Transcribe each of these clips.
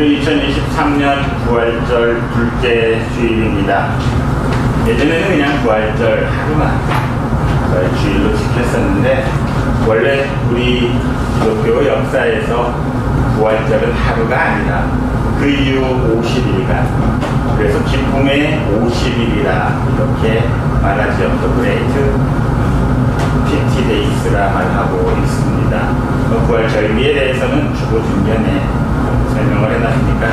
오늘은 2023년 부활절 둘째 주일입니다. 예전에는 그냥 부활절 하루만 주일로 지켰었는데, 원래 우리 기독교 역사에서 부활절은 하루가 아니라 그 이후 50일간, 그래서 기쁨의 50일이라 이렇게 말하죠. The Great 50 Days라 말하고 있습니다. 부활절기에 대해서는 주보 중견에 설명을 해놨으니까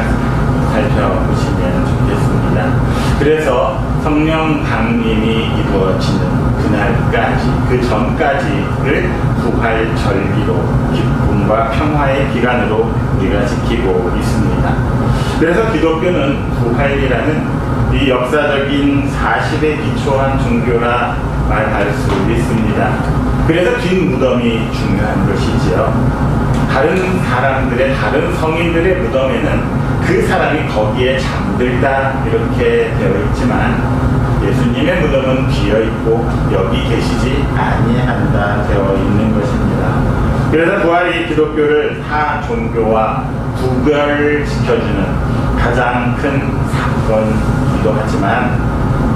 살펴보시면 좋겠습니다. 그래서 성령 강림이 이루어지는 그날까지, 그 전까지를 부활절기로 기쁨과 평화의 기간으로 우리가 지키고 있습니다. 그래서 기독교는 부활이라는 이 역사적인 사실에 기초한 종교라 말할 수 있습니다. 그래서 긴 무덤이 중요한 것이지요. 다른 사람들의, 다른 성인들의 무덤에는 그 사람이 거기에 잠들다 이렇게 되어 있지만, 예수님의 무덤은 비어있고 여기 계시지 아니한다 되어 있는 것입니다. 그래서 부활이 기독교를 타 종교와 구별시켜주는 가장 큰 사건이기도 하지만,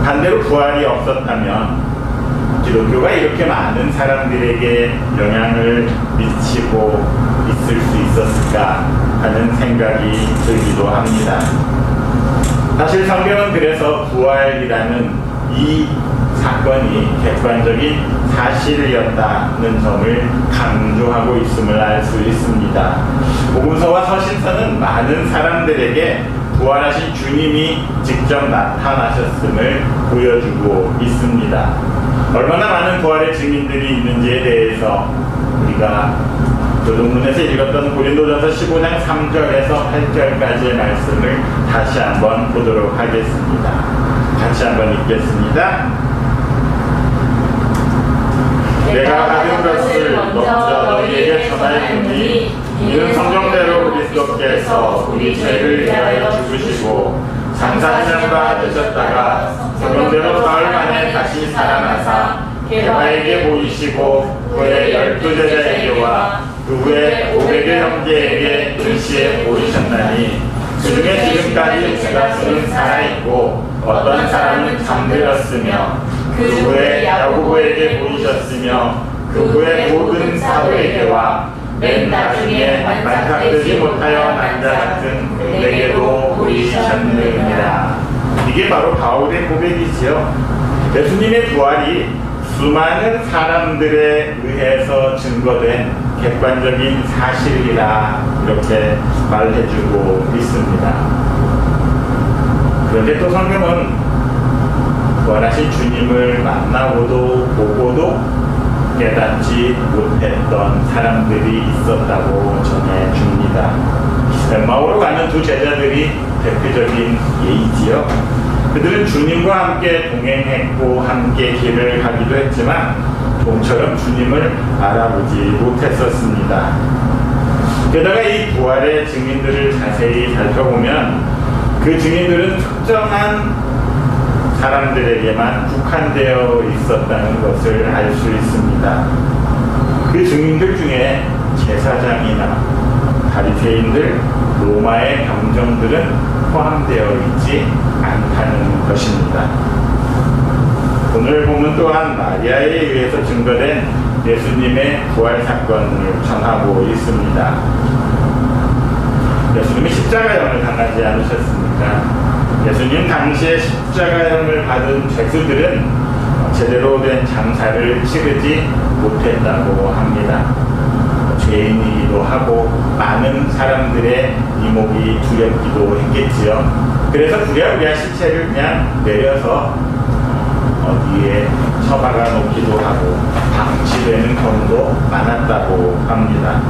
반대로 부활이 없었다면 기독교가 이렇게 많은 사람들에게 영향을 미치고 있을 수 있었을까 하는 생각이 들기도 합니다. 사실 성경은 그래서 부활이라는 이 사건이 객관적인 사실이었다는 점을 강조하고 있음을 알 수 있습니다. 복음서와 서신서는 많은 사람들에게 부활하신 주님이 직접 나타나셨음을 보여주고 있습니다. 얼마나 많은 부활의 증인들이 있는지에 대해서 우리가 교동문에서 읽었던 고린도전서 15장 3절에서 8절까지의 말씀을 다시 한번 보도록 하겠습니다. 같이 한번 읽겠습니다. 내가 받은 것을 먼저 너희에게 전하였으니 이는 성경대로 그리스도께서 우리 죄를 위하여 죽으시고 장사시간과 되셨다가 성경대로 사흘 만에 다시 살아나사 게바에게 보이시고 그의 12제자에게와 그 후에 500의 형제에게 일시에 보이셨나니, 그 중에 지금까지 대다수는 살아있고 어떤 사람은 잠들었으며, 그 후에 야고보에게 보이셨으며, 그 후에 모든 사도에게와 맨 나중에 만삭되지 못하여 난 자 같은 내게도 보이셨느니라. 이게 바로 바울의 고백이지요. 예수님의 부활이 수많은 사람들에 의해서 증거된 객관적인 사실이라 이렇게 말해주고 있습니다. 그런데 또 성경은 부활하신 주님을 만나고도 보고도 깨닫지 못했던 사람들이 있었다고 전해줍니다. 엠마오로 가는 두 제자들이 대표적인 예이지요. 그들은 주님과 함께 동행했고 함께 길을 가기도 했지만 좀처럼 주님을 알아보지 못했었습니다. 게다가 이 부활의 증인들을 자세히 살펴보면 그 증인들은 특정한 사람들에게만 국한되어 있었다는 것을 알 수 있습니다. 그 증인들 중에 제사장이나 바리새인들, 로마의 병정들은 포함되어 있지 않다는 것입니다. 오늘 보면 또한 마리아에 의해서 증거된 예수님의 부활 사건을 전하고 있습니다. 예수님이 십자가형을 당하지 않으셨습니까? 예수님 당시에 십자가형을 받은 죄수들은 제대로 된 장사를 치르지 못했다고 합니다. 죄인이기도 하고 많은 사람들의 이목이 두렵기도 했겠지요. 그래서 부랴부랴 시체를 그냥 내려서 어디에 처박아 놓기도 하고 방치되는 경우도 많았다고 합니다.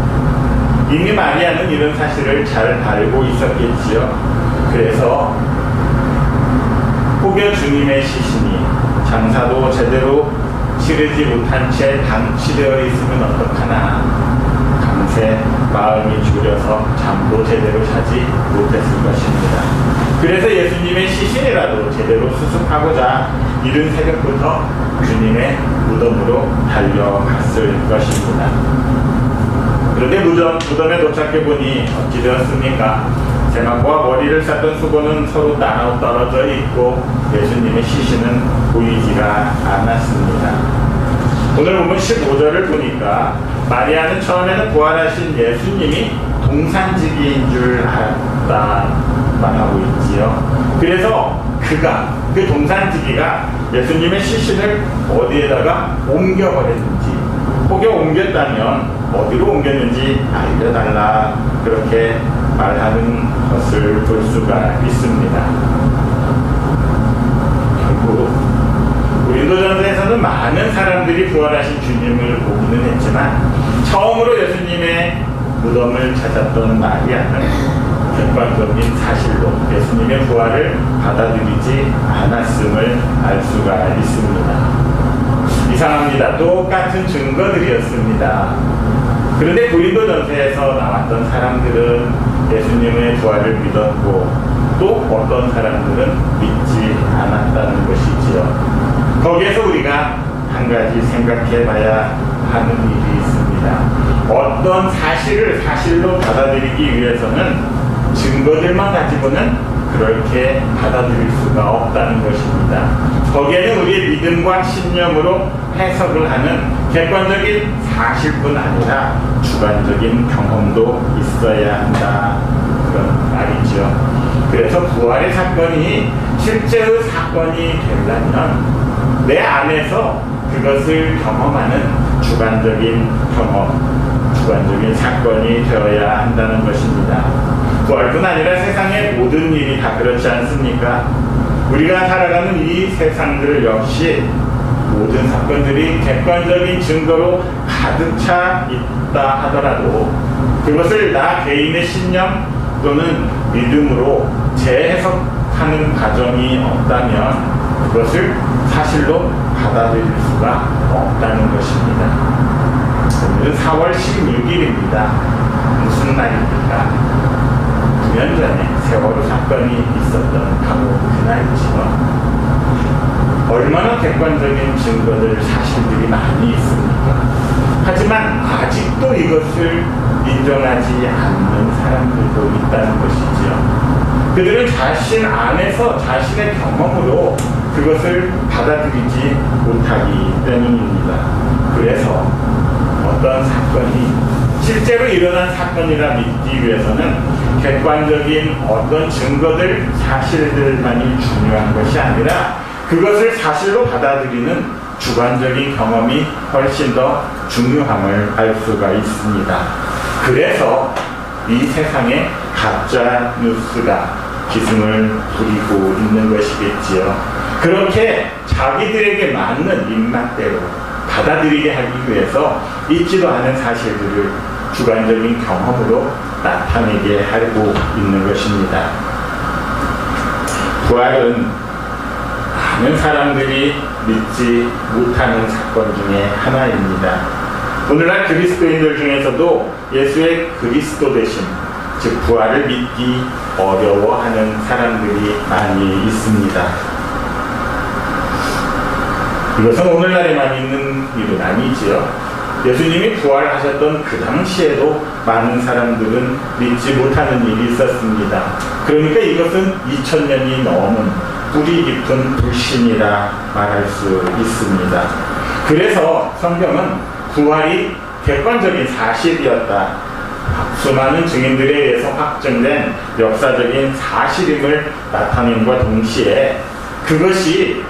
이미 마리아는 이런 사실을 잘 알고 있었겠지요. 그래서 혹여 주님의 시신이 장사도 제대로 치르지 못한 채 방치되어 있으면 어떡하나 밤새 마음이 졸여서 잠도 제대로 자지 못했을 것입니다. 그래서 예수님의 시신이라도 제대로 수습하고자 이른 새벽부터 주님의 무덤으로 달려갔을 것입니다. 그런데 무덤에 도착해보니 어찌 되었습니까? 세마포와 머리를 쌌던 수건은 서로 나눠 떨어져 있고 예수님의 시신은 보이지가 않았습니다. 오늘 보면 15절을 보니까 마리아는 처음에는 부활하신 예수님이 동산지기인 줄 알았다만 하고 있지요. 그래서 그 동산지기가 예수님의 시신을 어디에다가 옮겨버렸는지, 혹여 옮겼다면 어디로 옮겼는지 알려달라, 그렇게 말하는 것을 볼 수가 있습니다. 결국 고린도전서에서는 많은 사람들이 부활하신 주님을 보기는 했지만 처음으로 예수님의 무덤을 찾았던 마리아는 객관적인 사실로 예수님의 부활을 받아들이지 않았음을 알 수가 있습니다. 이상합니다. 똑같은 증거들이었습니다. 그런데 고린도전서에서 나왔던 사람들은 예수님의 부활을 믿었고 또 어떤 사람들은 믿지 않았다는 것이지요. 거기에서 우리가 한 가지 생각해 봐야 하는 일이 있습니다. 어떤 사실을 사실로 받아들이기 위해서는 증거들만 가지고는 그렇게 받아들일 수가 없다는 것입니다. 거기에는 우리의 믿음과 신념으로 해석을 하는 객관적인 사실뿐 아니라 주관적인 경험도 있어야 한다, 그런 말이죠. 그래서 부활의 사건이 실제의 사건이 되려면 내 안에서 그것을 경험하는 주관적인 경험, 주관적인 사건이 되어야 한다는 것입니다. 부활뿐 아니라 세상의 모든 일이 다 그렇지 않습니까? 우리가 살아가는 이 세상들 역시 모든 사건들이 객관적인 증거로 가득 차 있다 하더라도 그것을 나 개인의 신념 또는 믿음으로 재해석하는 과정이 없다면 그것을 사실로 받아들일 수가 없다는 것입니다. 오늘은 4월 16일입니다. 무슨 날입니까? 9년 전에 세월호 사건이 있었던 바로 그날이지요. 얼마나 객관적인 증거들, 사실들이 많이 있습니까? 하지만 아직도 이것을 인정하지 않는 사람들도 있다는 것이지요. 그들은 자신 안에서 자신의 경험으로 그것을 받아들이지 못하기 때문입니다. 그래서 어떤 사건이 실제로 일어난 사건이라 믿기 위해서는 객관적인 어떤 증거들, 사실들만이 중요한 것이 아니라 그것을 사실로 받아들이는 주관적인 경험이 훨씬 더 중요함을 알 수가 있습니다. 그래서 이 세상에 가짜 뉴스가 기승을 부리고 있는 것이겠지요. 그렇게 자기들에게 맞는 입맛대로 받아들이게 하기 위해서 있지도 않은 사실들을 주관적인 경험으로 나타내게 하고 있는 것입니다. 부활은 많은 사람들이 믿지 못하는 사건 중에 하나입니다. 오늘날 그리스도인들 중에서도 예수의 그리스도 되심, 즉 부활을 믿기 어려워하는 사람들이 많이 있습니다. 이것은 오늘날에만 있는 일은 아니지요. 예수님이 부활하셨던 그 당시에도 많은 사람들은 믿지 못하는 일이 있었습니다. 그러니까 이것은 2000년이 넘은 뿌리 깊은 불신이라 말할 수 있습니다. 그래서 성경은 부활이 객관적인 사실이었다, 수많은 증인들에 의해서 확정된 역사적인 사실임을 나타냄과 동시에 그것이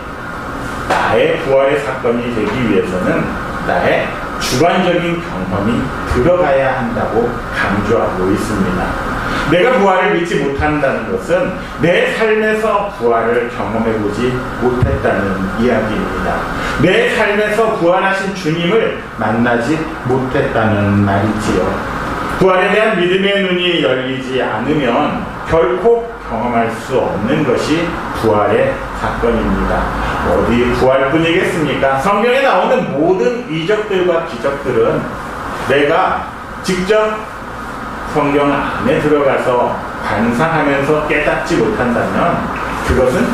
나의 부활의 사건이 되기 위해서는 나의 주관적인 경험이 들어가야 한다고 강조하고 있습니다. 내가 부활을 믿지 못한다는 것은 내 삶에서 부활을 경험해보지 못했다는 이야기입니다. 내 삶에서 부활하신 주님을 만나지 못했다는 말이지요. 부활에 대한 믿음의 눈이 열리지 않으면 결코 경험할 수 없는 것이 부활의 사건입니다. 어디 부활뿐이겠습니까? 성경에 나오는 모든 이적들과 기적들은 내가 직접 성경 안에 들어가서 관상하면서 깨닫지 못한다면 그것은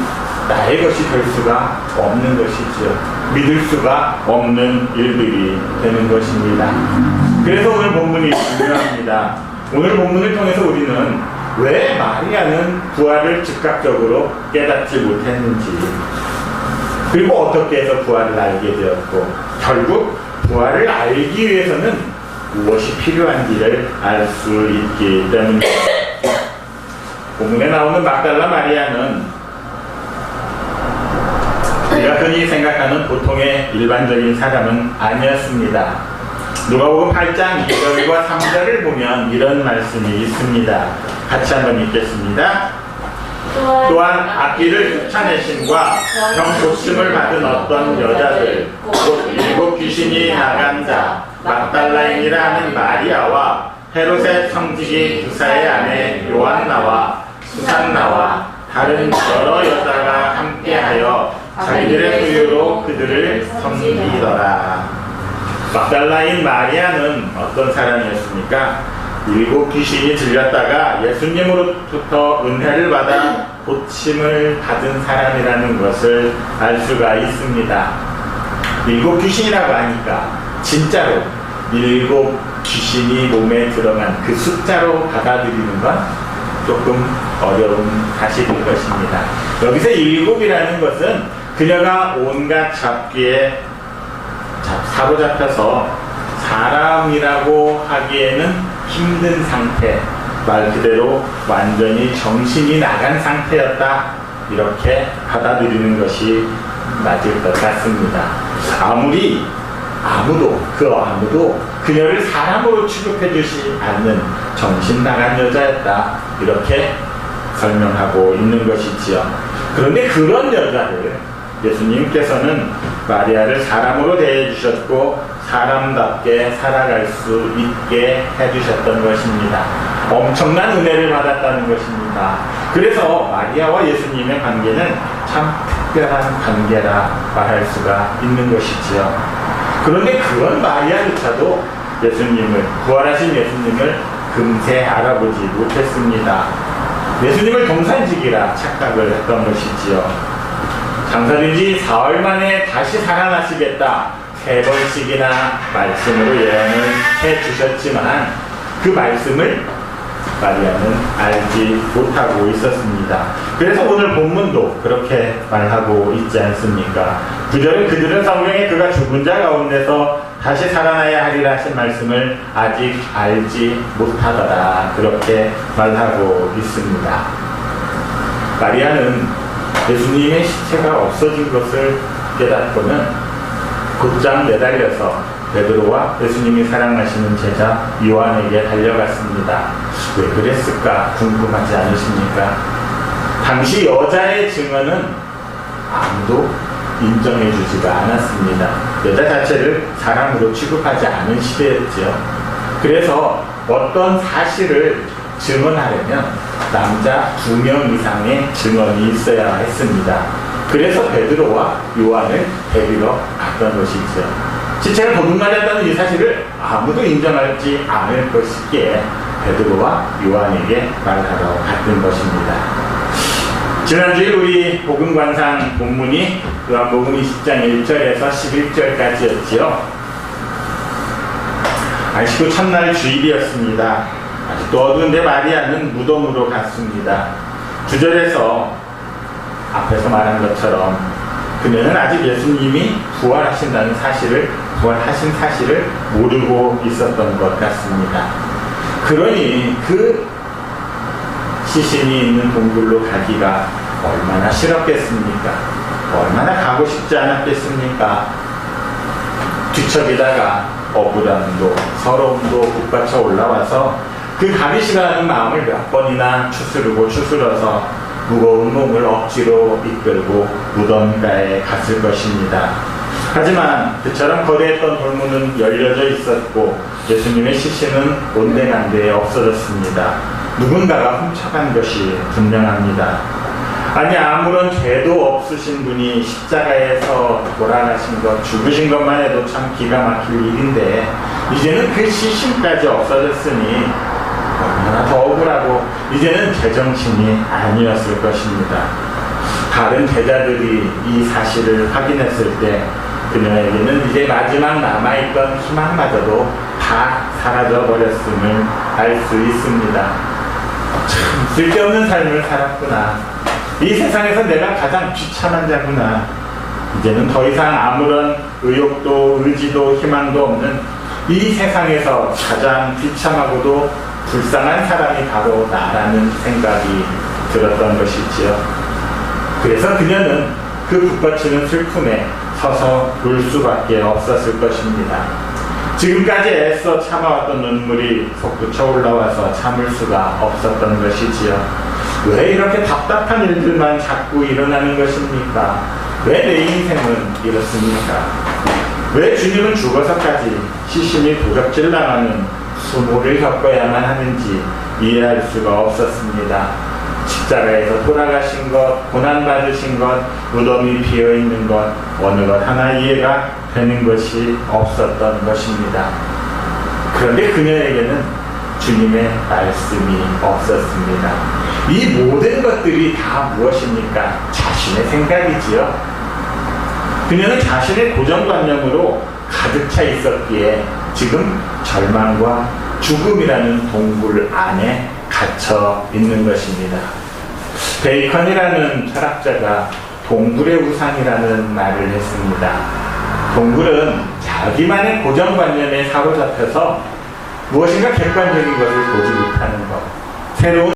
나의 것이 될 수가 없는 것이지요. 믿을 수가 없는 일들이 되는 것입니다. 그래서 오늘 본문이 중요합니다. 오늘 본문을 통해서 우리는 왜 마리아는 부활을 즉각적으로 깨닫지 못했는지, 그리고 어떻게 해서 부활을 알게 되었고, 결국 부활을 알기 위해서는 무엇이 필요한지를 알 수 있기 때문입니다. 본문에 나오는 막달라 마리아는 우리가 흔히 생각하는 보통의 일반적인 사람은 아니었습니다. 누가복음 8장 2절과 3절을 보면 이런 말씀이 있습니다. 같이 한번 읽겠습니다. 또한 악기를 쫓아내심과 병 고침을 받은 어떤 여자들, 곧 7 귀신이 나간 자 막달라인이라 하는 마리아와 헤롯의 성직이 구사의 아내 요한나와 수산나와 다른 여러 여자가 함께하여 자기들의 수요로 그들을 섬기더라. 막달라인 마리아는 어떤 사람이었습니까? 7 귀신이 들렸다가 예수님으로부터 은혜를 받아 고침을 받은 사람이라는 것을 알 수가 있습니다. 7 귀신이라고 하니까 진짜로 7 귀신이 몸에 들어간 그 숫자로 받아들이는 건 조금 어려운 사실일 것입니다. 여기서 7이라는 것은 그녀가 온갖 잡기에 사로잡혀서 사람이라고 하기에는 힘든 상태, 말 그대로 완전히 정신이 나간 상태였다, 이렇게 받아들이는 것이 맞을 것 같습니다. 아무도 그녀를 사람으로 취급해 주지 않는 정신 나간 여자였다, 이렇게 설명하고 있는 것이지요. 그런데 그런 여자를 예수님께서는 마리아를 사람으로 대해 주셨고 사람답게 살아갈 수 있게 해주셨던 것입니다. 엄청난 은혜를 받았다는 것입니다. 그래서 마리아와 예수님의 관계는 참 특별한 관계라 말할 수가 있는 것이지요. 그런데 그런 마리아조차도 부활하신 예수님을 금세 알아보지 못했습니다. 예수님을 동산직이라 착각을 했던 것이지요. 장사된 지 4월 만에 다시 살아나시겠다, 3번씩이나 말씀으로 예언을 해주셨지만 그 말씀을 마리아는 알지 못하고 있었습니다. 그래서 오늘 본문도 그렇게 말하고 있지 않습니까? 9절은 그들은 성경에 그가 죽은 자 가운데서 다시 살아나야 하리라 하신 말씀을 아직 알지 못하더라, 그렇게 말하고 있습니다. 마리아는 예수님의 시체가 없어진 것을 깨닫고는 곧장 매달려서 베드로와 예수님이 사랑하시는 제자 요한에게 달려갔습니다. 왜 그랬을까 궁금하지 않으십니까? 당시 여자의 증언은 아무도 인정해 주지가 않았습니다. 여자 자체를 사람으로 취급하지 않은 시대였죠. 그래서 어떤 사실을 증언하려면 남자 2명 이상의 증언이 있어야 했습니다. 그래서 베드로와 요한을 데리러 갔던 것이죠. 시체가 도둑맞았다는 이 사실을 아무도 인정하지 않을 것이기에 베드로와 요한에게 말하러 갔던 것입니다. 지난주에 우리 복음관상 본문이 요한복음 20장 1절에서 11절까지였지요. 안식 후 첫날 주일이었습니다. 아직도 어두운데 마리아는 무덤으로 갔습니다. 9절에서 앞에서 말한 것처럼 그녀는 아직 예수님이 부활하신 사실을 모르고 있었던 것 같습니다. 그러니 그 시신이 있는 동굴로 가기가 얼마나 싫었겠습니까? 얼마나 가고 싶지 않았겠습니까? 뒤척이다가 억울함도 서러움도 북받쳐 올라와서 그 가기 싫어하는 마음을 몇 번이나 추스러서 무거운 몸을 억지로 이끌고 무덤가에 갔을 것입니다. 하지만 그처럼 거대했던 돌문은 열려져 있었고 예수님의 시신은 온데간데에 없어졌습니다. 누군가가 훔쳐간 것이 분명합니다. 아니, 아무런 죄도 없으신 분이 십자가에서 돌아가신 것, 죽으신 것만 해도 참 기가 막힐 일인데 이제는 그 시신까지 없어졌으니 얼마나 더 억울하고 이제는 제정신이 아니었을 것입니다. 다른 제자들이 이 사실을 확인했을 때 그녀에게는 이제 마지막 남아있던 희망마저도 다 사라져버렸음을 알 수 있습니다. 참 쓸데없는 삶을 살았구나. 이 세상에서 내가 가장 비참한 자구나. 이제는 더 이상 아무런 의욕도 의지도 희망도 없는 이 세상에서 가장 비참하고도 불쌍한 사람이 바로 나라는 생각이 들었던 것이지요. 그래서 그녀는 그 북받치는 슬픔에 서서 울 수밖에 없었을 것입니다. 지금까지 애써 참아왔던 눈물이 솟구쳐 올라와서 참을 수가 없었던 것이지요. 왜 이렇게 답답한 일들만 자꾸 일어나는 것입니까? 왜 내 인생은 이렇습니까? 왜 주님은 죽어서까지 시신이 도적질 당하는 수모를 겪어야만 하는지 이해할 수가 없었습니다. 십자가에서 돌아가신 것, 고난받으신 것, 무덤이 비어있는 것, 어느 것 하나 이해가 되는 것이 없었던 것입니다. 그런데 그녀에게는 주님의 말씀이 없었습니다. 이 모든 것들이 다 무엇입니까? 자신의 생각이지요. 그녀는 자신의 고정관념으로 가득 차 있었기에 지금 절망과 죽음이라는 동굴 안에 갇혀 있는 것입니다. 베이컨이라는 철학자가 동굴의 우상이라는 말을 했습니다. 동굴은 자기만의 고정관념에 사로잡혀서 무엇인가 객관적인 것을 보지 못하는 것, 새로운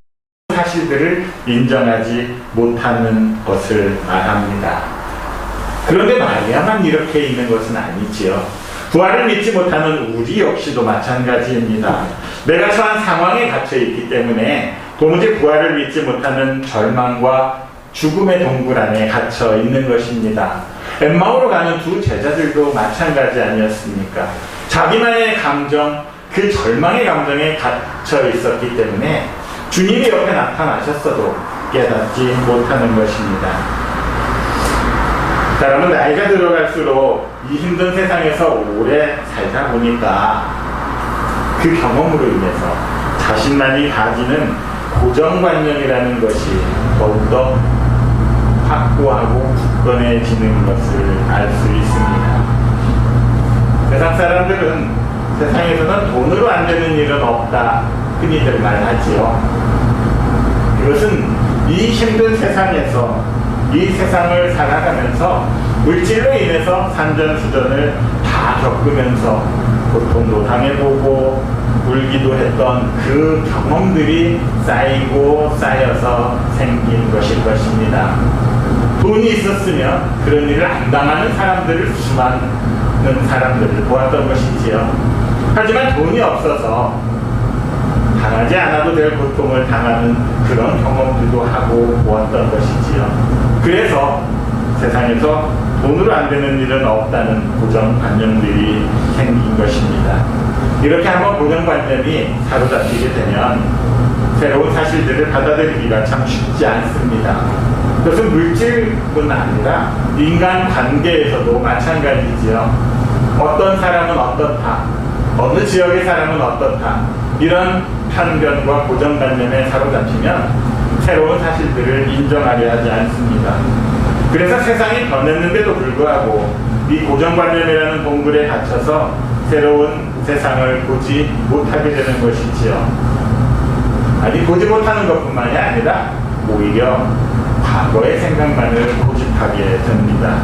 사실들을 인정하지 못하는 것을 말합니다. 그런데 마리아만 이렇게 있는 것은 아니지요. 부활을 믿지 못하는 우리 역시도 마찬가지입니다. 내가 처한 상황에 갇혀 있기 때문에 도무지 부활을 믿지 못하는 절망과 죽음의 동굴 안에 갇혀 있는 것입니다. 엠마오로 가는 두 제자들도 마찬가지 아니었습니까? 자기만의 감정, 그 절망의 감정에 갇혀 있었기 때문에 주님이 옆에 나타나셨어도 깨닫지 못하는 것입니다. 사람은 나이가 들어갈수록 이 힘든 세상에서 오래 살다 보니까 그 경험으로 인해서 자신만이 가지는 고정관념이라는 것이 더욱더 확고하고 굳건해지는 것을 알 수 있습니다. 세상 사람들은 세상에서는 돈으로 안 되는 일은 없다 흔히들 말하지요. 이것은 이 힘든 세상에서 이 세상을 살아가면서 물질로 인해서 산전수전을 다 겪으면서 고통도 당해보고 울기도 했던 그 경험들이 쌓이고 쌓여서 생긴 것일 것입니다. 돈이 있었으면 그런 일을 안 당하는 사람들을 수많은 사람들을 보았던 것이지요. 하지만 돈이 없어서 당하지 않아도 될 고통을 당하는 그런 경험들도 하고 보았던 것이지요. 그래서 세상에서 돈으로 안 되는 일은 없다는 고정관념들이 생긴 것입니다. 이렇게 한번 고정관념이 사로잡히게 되면 새로운 사실들을 받아들이기가 참 쉽지 않습니다. 그것은 물질뿐 아니라 인간관계에서도 마찬가지지요. 어떤 사람은 어떻다, 어느 지역의 사람은 어떻다, 이런 편견과 고정관념에 사로잡히면 새로운 사실들을 인정하려 하지 않습니다. 그래서 세상이 변했는데도 불구하고 이 고정관념이라는 동굴에 갇혀서 새로운 세상을 보지 못하게 되는 것이지요. 아니, 보지 못하는 것뿐만이 아니라 오히려 과거의 생각만을 고집하게 됩니다.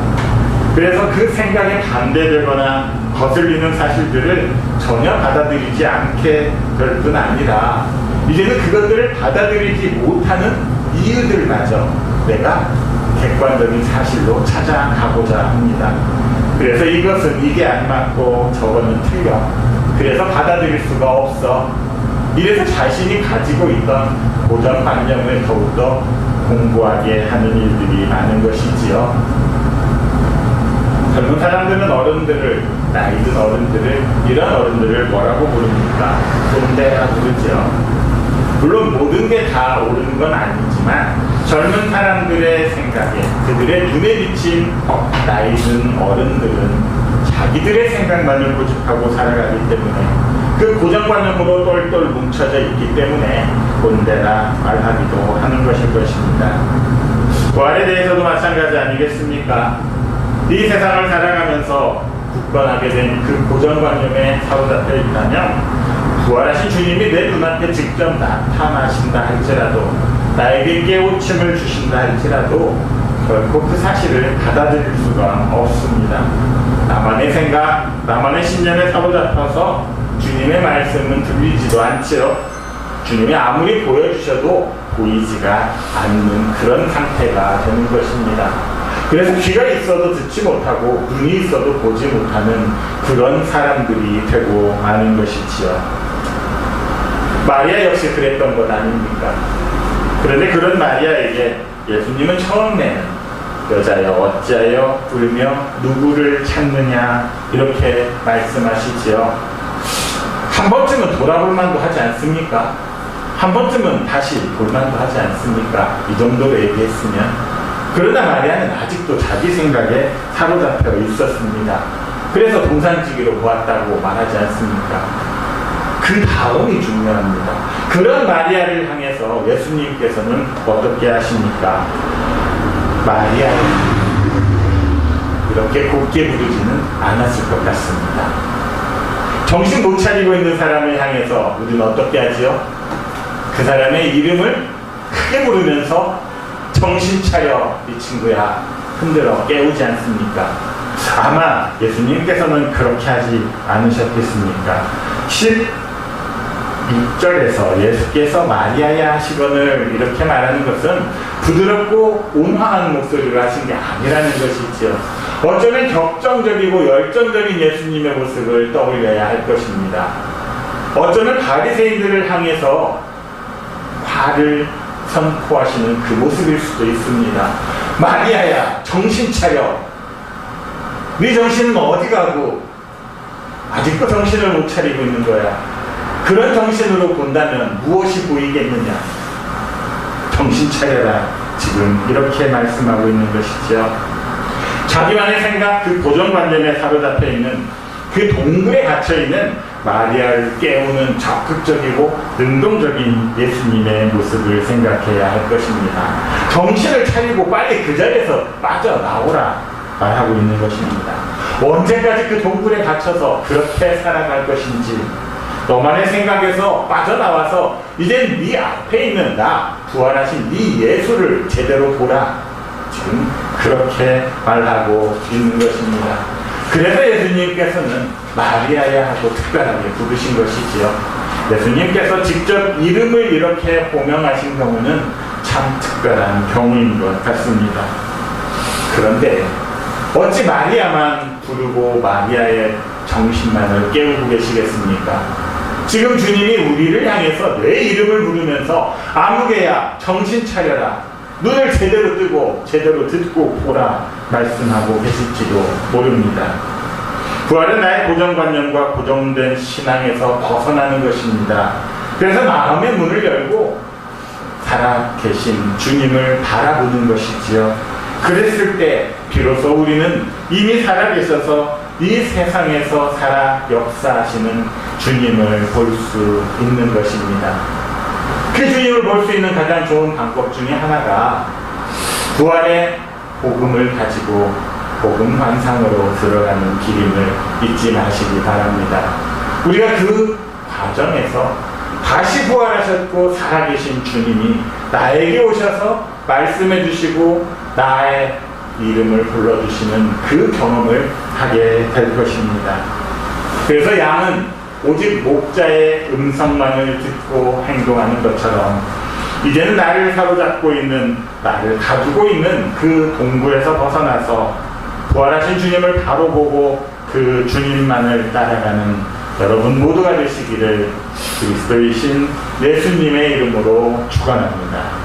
그래서 그 생각에 반대되거나 거슬리는 사실들을 전혀 받아들이지 않게 될 뿐 아니라 이제는 그것들을 받아들이지 못하는 이유들마저 내가 객관적인 사실로 찾아가고자 합니다. 그래서 이것은 이게 안 맞고 저거는 틀려. 그래서 받아들일 수가 없어. 이래서 자신이 가지고 있던 고정관념을 더욱더 공부하게 하는 일들이 많은 것이지요. 젊은 사람들은 어른들을, 나이 든 어른들을, 이런 어른들을 뭐라고 부릅니까? 꼰대라 부르죠. 물론 모든 게 다 옳은 건 아니지만 젊은 사람들의 생각에, 그들의 눈에 비친 나이 든 어른들은 자기들의 생각만을 고집하고 살아가기 때문에 그 고정관념으로 똘똘 뭉쳐져 있기 때문에 꼰대라 말하기도 하는 것일 것입니다. 부활에 대해서도 마찬가지 아니겠습니까? 이 세상을 살아가면서 굳건하게 된 그 고정관념에 사로잡혀 있다면 부활하신 주님이 내 눈앞에 직접 나타나신다 할지라도, 나에게 깨우침을 주신다 할지라도 결코 그 사실을 받아들일 수가 없습니다. 나만의 생각, 나만의 신념에 사로잡혀서 주님의 말씀은 들리지도 않지요. 주님이 아무리 보여주셔도 보이지가 않는 그런 상태가 되는 것입니다. 그래서 귀가 있어도 듣지 못하고 눈이 있어도 보지 못하는 그런 사람들이 되고 마는 것이지요. 마리아 역시 그랬던 것 아닙니까? 그런데 그런 마리아에게 예수님은 처음에는 여자여 어찌하여 울며 누구를 찾느냐 이렇게 말씀하시지요. 한 번쯤은 돌아볼 만도 하지 않습니까? 한 번쯤은 다시 볼 만도 하지 않습니까? 이 정도로 얘기했으면. 그러나 마리아는 아직도 자기 생각에 사로잡혀 있었습니다. 그래서 동산지기로 보았다고 말하지 않습니까? 그 다음이 중요합니다. 그런 마리아를 향해서 예수님께서는 어떻게 하십니까? 마리아를 이렇게 곱게 부르지는 않았을 것 같습니다. 정신 못 차리고 있는 사람을 향해서 우리는 어떻게 하지요? 그 사람의 이름을 크게 부르면서 정신 차려 이 친구야 흔들어 깨우지 않습니까? 아마 예수님께서는 그렇게 하지 않으셨겠습니까? 16절에서 예수께서 마리아야 하시거늘 이렇게 말하는 것은 부드럽고 온화한 목소리로 하신 게 아니라는 것이지요. 어쩌면 격정적이고 열정적인 예수님의 모습을 떠올려야 할 것입니다. 어쩌면 바리새인들을 향해서 화를 선포하시는 그 모습일 수도 있습니다. 마리아야 정신 차려. 네 정신은 어디 가고 아직도 정신을 못 차리고 있는 거야. 그런 정신으로 본다면 무엇이 보이겠느냐. 정신 차려라. 지금 이렇게 말씀하고 있는 것이죠. 자기만의 생각, 그 고정관념에 사로잡혀 있는 그 동굴에 갇혀있는 마리아를 깨우는 적극적이고 능동적인 예수님의 모습을 생각해야 할 것입니다. 정신을 차리고 빨리 그 자리에서 빠져나오라 말하고 있는 것입니다. 언제까지 그 동굴에 갇혀서 그렇게 살아갈 것인지, 너만의 생각에서 빠져나와서 이젠 네 앞에 있는 나, 부활하신 네 예수를 제대로 보라. 지금 그렇게 말하고 있는 것입니다. 그래서 예수님께서는 마리아야 하고 특별하게 부르신 것이지요. 예수님께서 직접 이름을 이렇게 호명하신 경우는 참 특별한 경우인 것 같습니다. 그런데 어찌 마리아만 부르고 마리아의 정신만을 깨우고 계시겠습니까? 지금 주님이 우리를 향해서 내 이름을 부르면서 아무개야 정신 차려라, 눈을 제대로 뜨고 제대로 듣고 보라 말씀하고 계실지도 모릅니다. 부활은 나의 고정관념과 고정된 신앙에서 벗어나는 것입니다. 그래서 마음의 문을 열고 살아계신 주님을 바라보는 것이지요. 그랬을 때 비로소 우리는 이미 살아계셔서 이 세상에서 살아 역사하시는 주님을 볼 수 있는 것입니다. 그 주님을 볼 수 있는 가장 좋은 방법 중에 하나가 부활의 복음을 가지고 복음 환상으로 들어가는 길임을 잊지 마시기 바랍니다. 우리가 그 과정에서 다시 부활하셨고 살아계신 주님이 나에게 오셔서 말씀해 주시고 나의 이름을 불러주시는 그 경험을 하게 될 것입니다. 그래서 양은 오직 목자의 음성만을 듣고 행동하는 것처럼 이제는 나를 사로잡고 있는, 나를 가두고 있는 그 동굴에서 벗어나서 부활하신 주님을 바로 보고 그 주님만을 따라가는 여러분 모두가 되시기를 그리스도이신 예수님의 이름으로 축원합니다.